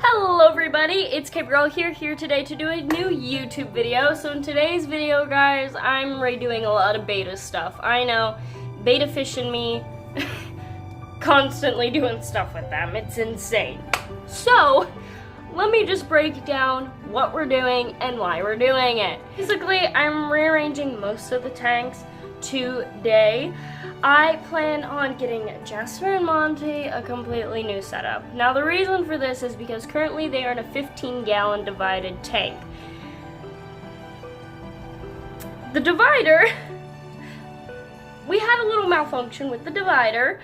Hello everybody, it's Girl here today to do a new YouTube video. So in today's video, guys, I'm redoing a lot of beta stuff. I know, beta fish and me, constantly doing stuff with them. It's insane. So, let me just break down what we're doing and why we're doing it. Basically, I'm rearranging most of the tanks today. I plan on getting Jasper and Monty a completely new setup. Now the reason for this is because currently they are in a 15-gallon divided tank. The divider, we had a little malfunction with the divider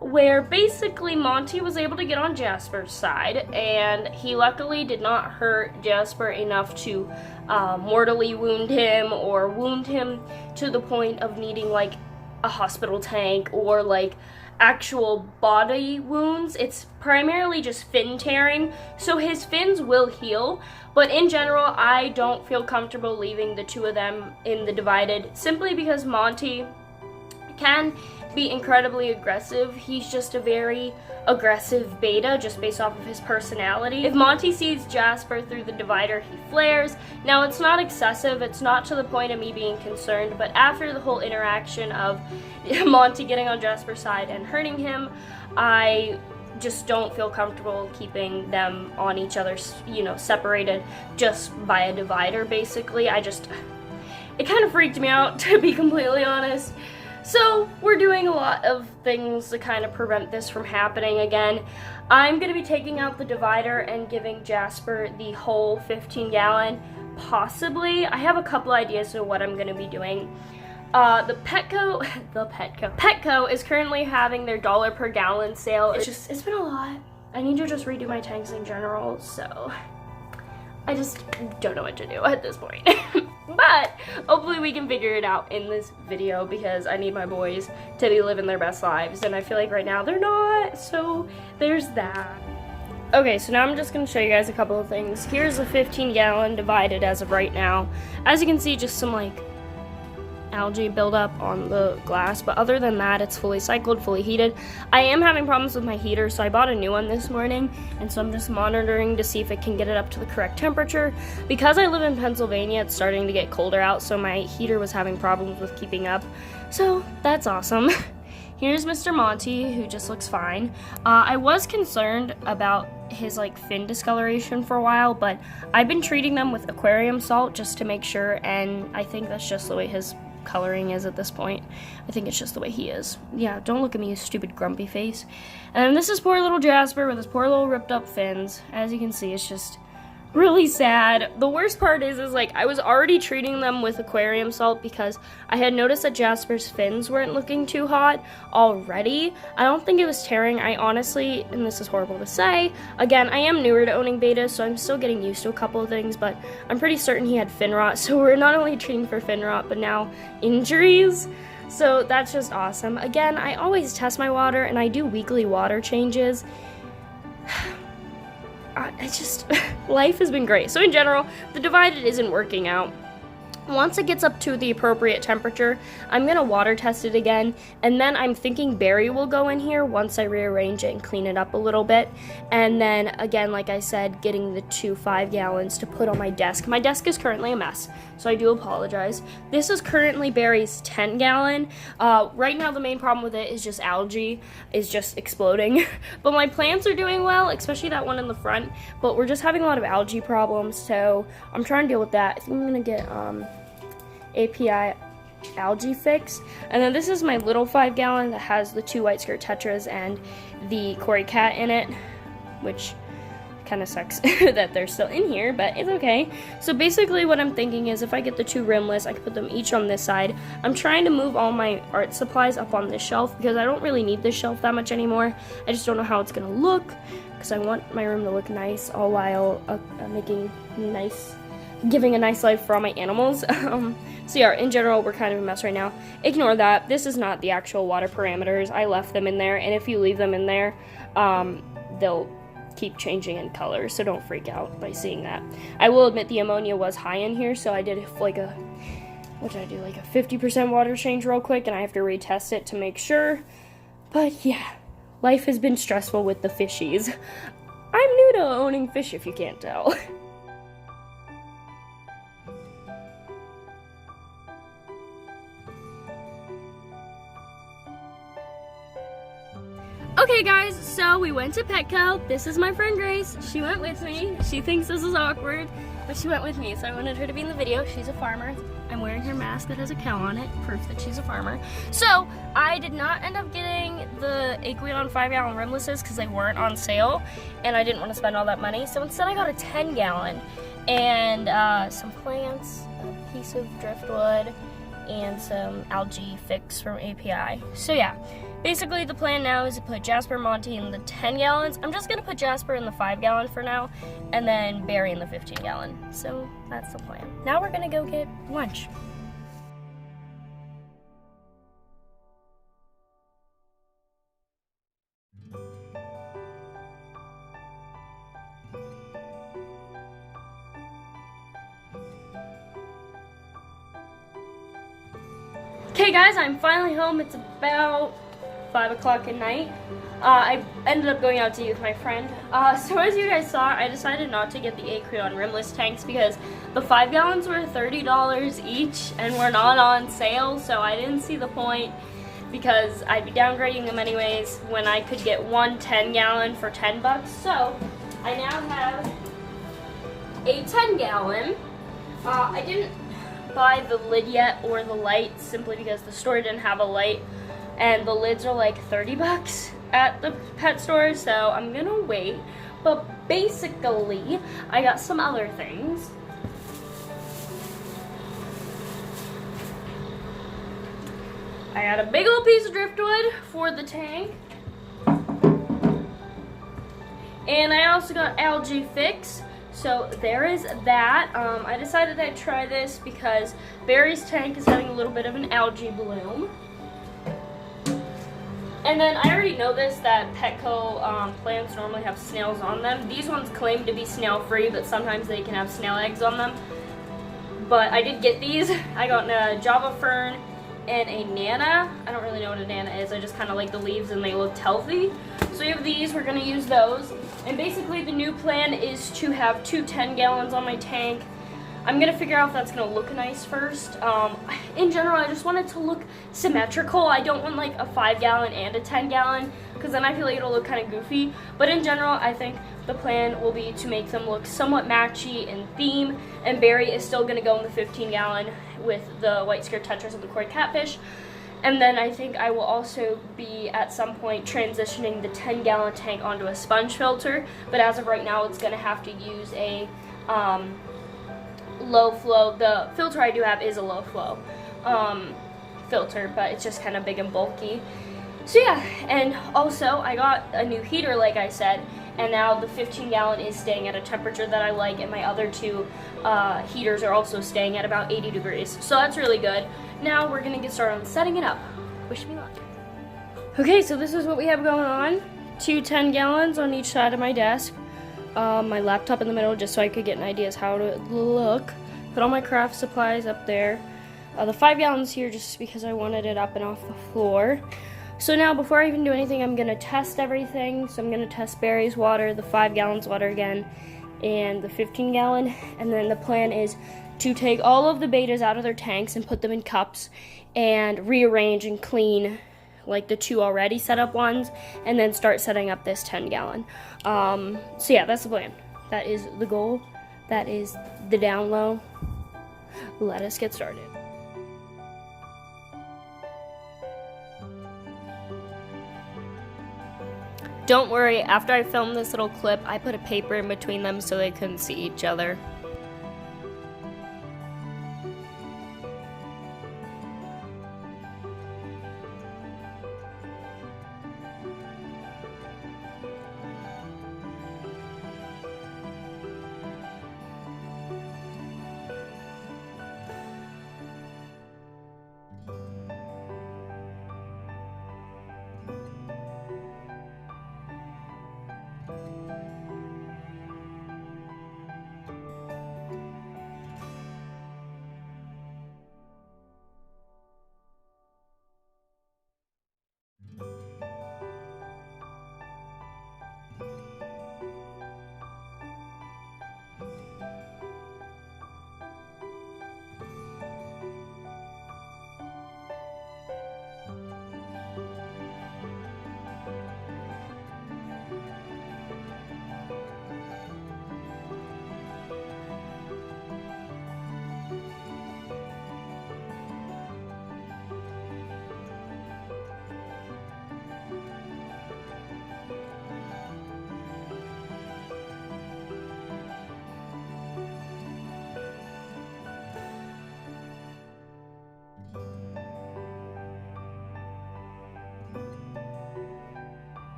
where basically Monty was able to get on Jasper's side, and he luckily did not hurt Jasper enough to mortally wound him or wound him to the point of needing like a hospital tank or like actual body wounds. It's primarily just fin tearing, so his fins will heal, but in general I don't feel comfortable leaving the two of them in the divided simply because Monty can be incredibly aggressive. He's just a very aggressive beta just based off of his personality. If Monty sees Jasper through the divider, he flares. Now it's not excessive, it's not to the point of me being concerned, but after the whole interaction of Monty getting on Jasper's side and hurting him, I just don't feel comfortable keeping them on each other, you know, separated just by a divider basically. It kind of freaked me out, to be completely honest. So we're doing a lot of things to kind of prevent this from happening again. I'm going to be taking out the divider and giving Jasper the whole 15-gallon, possibly. I have a couple ideas of what I'm going to be doing. Petco is currently having their $1 per gallon sale. It's been a lot. I need to just redo my tanks in general, so I just don't know what to do at this point. But hopefully we can figure it out in this video because I need my boys to be living their best lives, and I feel like right now they're not, so there's that. Okay, so now I'm just going to show you guys a couple of things. Here's a 15-gallon divided as of right now. As you can see, just some like algae buildup on the glass, but other than that, it's fully cycled, fully heated. I am having problems with my heater, so I bought a new one this morning, and so I'm just monitoring to see if it can get it up to the correct temperature. Because I live in Pennsylvania, it's starting to get colder out, so my heater was having problems with keeping up, so that's awesome. Here's Mr. Monty, who just looks fine. I was concerned about his like fin discoloration for a while, but I've been treating them with aquarium salt just to make sure, and I think that's just the way his coloring is at this point. I think it's just the way he is. Yeah, don't look at me, you stupid grumpy face. And this is poor little Jasper with his poor little ripped up fins. As you can see, it's just really sad. The worst part is like I was already treating them with aquarium salt because I had noticed that Jasper's fins weren't looking too hot already. I don't think it was tearing. I honestly, and this is horrible to say, again, I am newer to owning beta, so I'm still getting used to a couple of things, but I'm pretty certain he had fin rot, so we're not only treating for fin rot, but now injuries. So that's just awesome. Again, I always test my water, and I do weekly water changes. Life has been great. So in general, the divided isn't working out. Once it gets up to the appropriate temperature, I'm going to water test it again, and then I'm thinking Barry will go in here once I rearrange it and clean it up a little bit. And then, again, like I said, getting the 2 5-gallons to put on my desk. My desk is currently a mess, so I do apologize. This is currently Barry's 10-gallon. Right now, the main problem with it is just algae is just exploding. But my plants are doing well, especially that one in the front. But we're just having a lot of algae problems, so I'm trying to deal with that. I think I'm going to get API algae fix. And then this is my little 5-gallon that has the 2 white skirt tetras and the Cory cat in it, which kind of sucks that they're still in here, but it's okay. So basically what I'm thinking is if I get the 2 rimless, I can put them each on this side. I'm trying to move all my art supplies up on this shelf because I don't really need this shelf that much anymore. I just don't know how it's gonna look because I want my room to look nice all while giving a nice life for all my animals. So yeah, in general, we're kind of a mess right now. Ignore that. This is not the actual water parameters. I left them in there, and if you leave them in there, they'll keep changing in color, so don't freak out by seeing that. I will admit the ammonia was high in here, so I did like a 50% water change real quick, and I have to retest it to make sure. But yeah, life has been stressful with the fishies. I'm new to owning fish, if you can't tell. Okay guys, so we went to Petco. This is my friend Grace. She went with me. She thinks this is awkward, but she went with me, so I wanted her to be in the video. She's a farmer. I'm wearing her mask that has a cow on it, proof that she's a farmer. So I did not end up getting the Aqueon 5-gallon rimlesses because they weren't on sale, and I didn't want to spend all that money. So instead I got a 10-gallon and some plants, a piece of driftwood, and some algae fix from API. So yeah, basically the plan now is to put Jasper, Monty in the 10 gallons. I'm just gonna put Jasper in the 5-gallon for now, and then Barry in the 15-gallon. So that's the plan. Now we're gonna go get lunch. Okay guys, I'm finally home. It's about 5 o'clock at night. I ended up going out to eat with my friend. So as you guys saw, I decided not to get the Aqueon rimless tanks because the 5 gallons were $30 each and were not on sale, so I didn't see the point because I'd be downgrading them anyways when I could get one 10-gallon for 10 bucks. So I now have a 10-gallon. I didn't buy the lid yet or the light simply because the store didn't have a light, and the lids are like 30 bucks at the pet store, so I'm gonna wait. But basically I got some other things. I got a big old piece of driftwood for the tank, and I also got algae fix. So there is that. I decided I'd try this because Barry's tank is having a little bit of an algae bloom. And then I already know this, that Petco plants normally have snails on them. These ones claim to be snail free, but sometimes they can have snail eggs on them. But I did get these. I got a Java fern and a Nana. I don't really know what a Nana is. I just kind of like the leaves and they looked healthy. So we have these. We're going to use those. And basically the new plan is to have 2 10-gallons on my tank. I'm going to figure out if that's going to look nice first. In general, I just want it to look symmetrical. I don't want like a 5-gallon and a 10-gallon because then I feel like it'll look kind of goofy. But in general, I think the plan will be to make them look somewhat matchy in theme. And Barry is still going to go in the 15-gallon with the white scare tetras and the koi catfish. And then I think I will also be at some point transitioning the 10-gallon tank onto a sponge filter. But as of right now, it's going to have to use a low flow. The filter I do have is a low flow filter, but it's just kind of big and bulky. So yeah, and also I got a new heater like I said, and now the 15-gallon is staying at a temperature that I like, and my other 2 heaters are also staying at about 80 degrees. So that's really good. Now we're gonna get started on setting it up. Wish me luck. Okay, so this is what we have going on. 2 10-gallons on each side of my desk. My laptop in the middle just so I could get an idea of how to look. Put all my craft supplies up there. The 5 gallons here just because I wanted it up and off the floor. So now before I even do anything, I'm going to test everything. So I'm going to test Barry's water, the 5 gallons water again, and the 15-gallon. And then the plan is to take all of the betas out of their tanks and put them in cups and rearrange and clean like the 2 already set up ones, and then start setting up this 10-gallon. So yeah, that's the plan. That is the goal. That is the down low. Let us get started. Don't worry, after I filmed this little clip, I put a paper in between them so they couldn't see each other.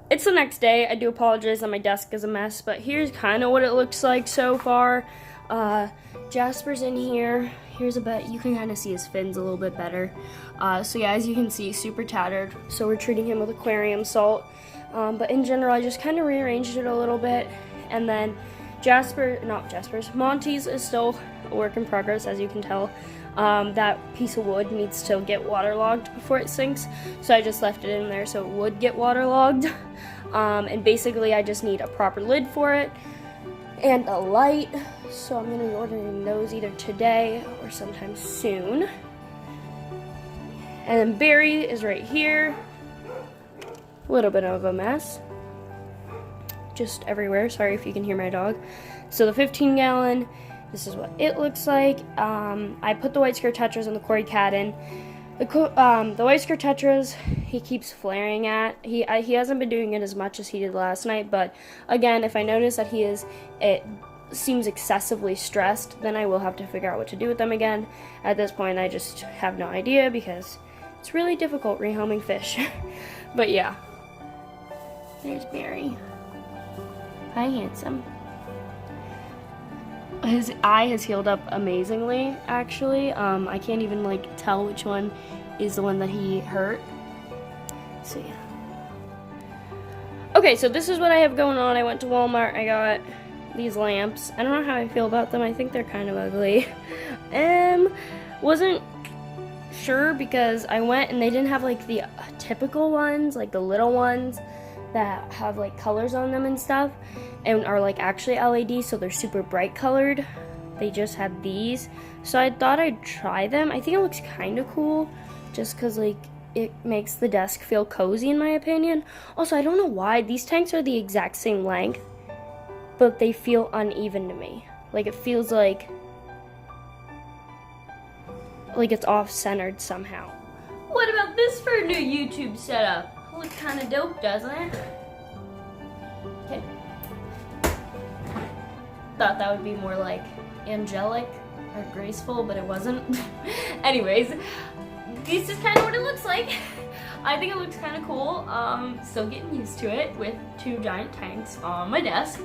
it's the next day. I do apologize that my desk is a mess, but here's kind of what it looks like so far. Jasper's in here. Here's a bit, you can kind of see his fins a little bit better. So yeah, as you can see, super tattered. So we're treating him with aquarium salt. But in general, I just kind of rearranged it a little bit. And then Monty's is still a work in progress, as you can tell. That piece of wood needs to get waterlogged before it sinks. So I just left it in there so it would get waterlogged. And basically I just need a proper lid for it and a light. So I'm going to be ordering those either today or sometime soon. And then Barry is right here. A little bit of a mess. Just everywhere. Sorry if you can hear my dog. So the 15-gallon, this is what it looks like. I put the white skirt tetras and the Cory cat in. The white skirt tetras, he keeps flaring at. He hasn't been doing it as much as he did last night, but again, if I notice that it seems excessively stressed, then I will have to figure out what to do with them again. At this point, I just have no idea because it's really difficult rehoming fish. But yeah, there's Barry. Hi, handsome. His eye has healed up amazingly, actually. I can't even tell which one is the one that he hurt. So yeah. Okay, so this is what I have going on. I went to Walmart. I got these lamps. I don't know how I feel about them. I think they're kind of ugly. Wasn't sure because I went and they didn't have the typical ones, the little ones that have colors on them and stuff and are actually LED, so they're super bright colored. They just had these, so I thought I'd try them. I think it looks kind of cool just because it makes the desk feel cozy in my opinion. Also, I don't know why these tanks are the exact same length, but they feel uneven to me. It feels like it's off-centered somehow. What about this for a new YouTube setup? Looks kind of dope, doesn't it? Okay. Thought that would be more angelic or graceful, but it wasn't. Anyways, this is kind of what it looks like. I think it looks kind of cool. Still getting used to it with two giant tanks on my desk.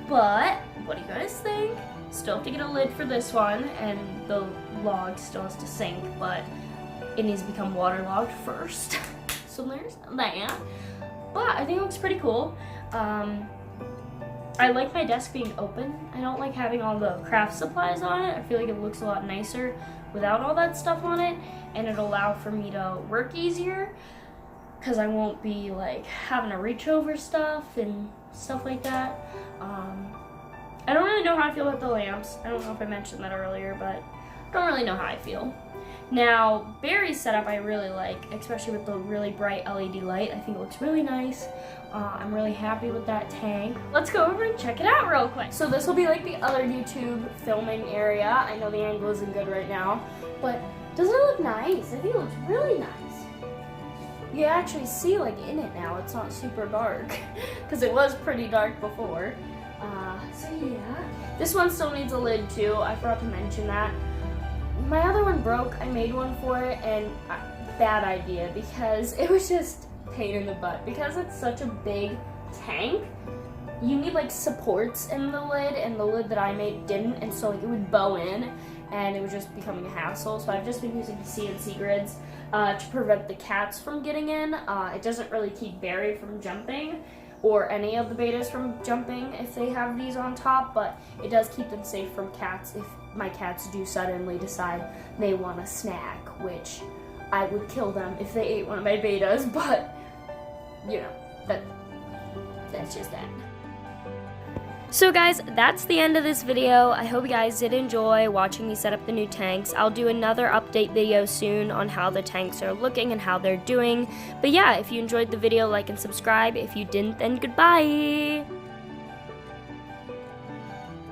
But what do you guys think? Still have to get a lid for this one, and the log still has to sink, but it needs to become waterlogged first. So there's that. But I think it looks pretty cool. I like my desk being open. I don't like having all the craft supplies on it. I feel like it looks a lot nicer without all that stuff on it, and it'll allow for me to work easier because I won't be having to reach over stuff and stuff like that. I don't really know how I feel about the lamps. I don't know if I mentioned that earlier, but I don't really know how I feel. Now, Barry's setup I really like, especially with the really bright LED light. I think it looks really nice. I'm really happy with that tank. Let's go over and check it out real quick. So this will be the other YouTube filming area. I know the angle isn't good right now, but doesn't it look nice? I think it looks really nice. You actually see in it now. It's not super dark because it was pretty dark before. So yeah, this one still needs a lid too. I forgot to mention that. My other one broke. I made one for it, and bad idea because it was just pain in the butt. Because it's such a big tank, you need supports in the lid, and the lid that I made didn't, and so it would bow in, and it was just becoming a hassle. So I've just been using CNC grids to prevent the cats from getting in. It doesn't really keep Barry from jumping, or any of the Bettas from jumping if they have these on top, but it does keep them safe from cats if my cats do suddenly decide they want a snack, which I would kill them if they ate one of my Bettas, but you know, that's just that. So guys, that's the end of this video. I hope you guys did enjoy watching me set up the new tanks. I'll do another update video soon on how the tanks are looking and how they're doing. But yeah, if you enjoyed the video, like and subscribe. If you didn't, then goodbye!